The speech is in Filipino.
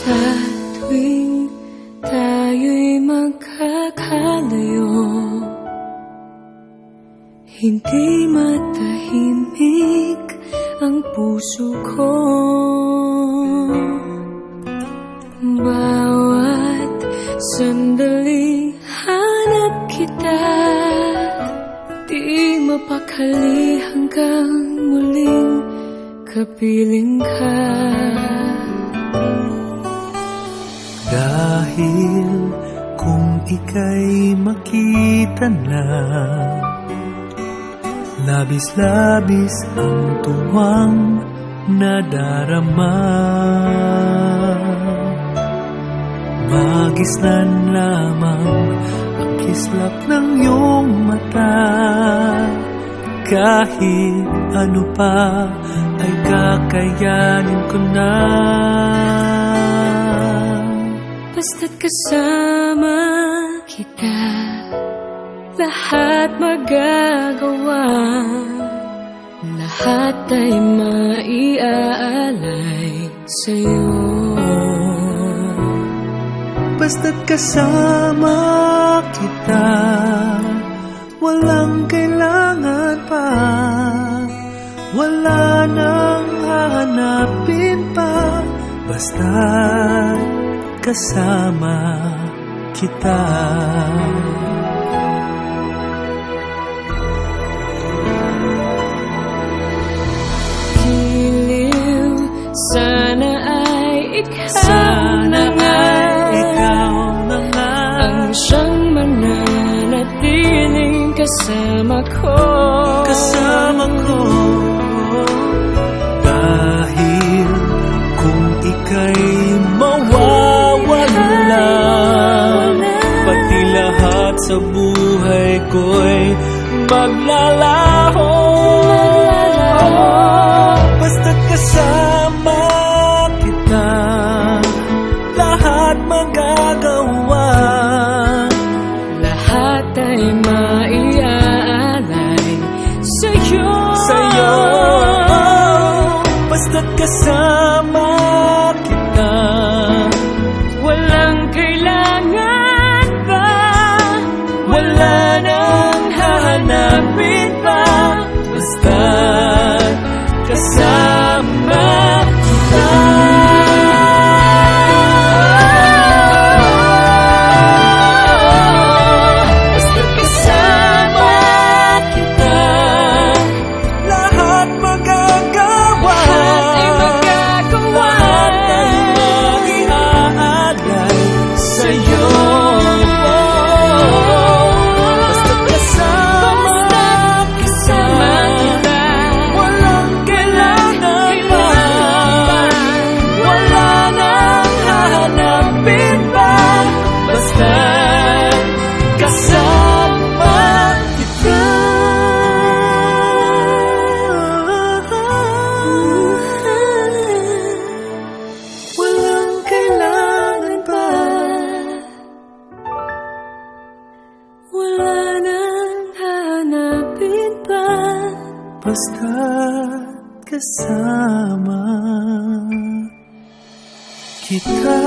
Sa tuwing tayo'y magkakalayo, hindi matahimik ang puso ko. Bawat sandaling hanap kita, di mapakali hanggang muling kapiling ka. Dahil kung ika'y makita na, labis-labis ang tuwang nadarama. Magisnan lamang ang kislap ng iyong mata. Kahit ano pa ay kakayanin ko na. Basta't kasama kita, lahat magagawa. Lahat ay maiaalay sa'yo. Basta't kasama kita, walang kailangan pa. Wala nang hahanapin pa. Basta't kasama kita. Giliw, sana ay ikaw Sana ay ikaw na nga ang siyang mananatiling kasama ko. Kasama ko. Dahil kung ika'y mawawala, pati lahat sa buhay ko'y maglalaho. Basta't kasama kita, lahat magagawa. Lahat ay maiaalay sa'yo. Basta't kasama kita, walang kailangan pa. wala nang hahanapin pa. Basta't kasama kita. Basta't kasama kita, lahat magagawa. Lahat ay maiaalay sa'yo. Basta't kasama kita, walang kailangan pa. Wala nang hahanapin pa. Basta't kasama kita. Walang kailangan pa. Wala nang hanapin pa. Basta't kasama kita.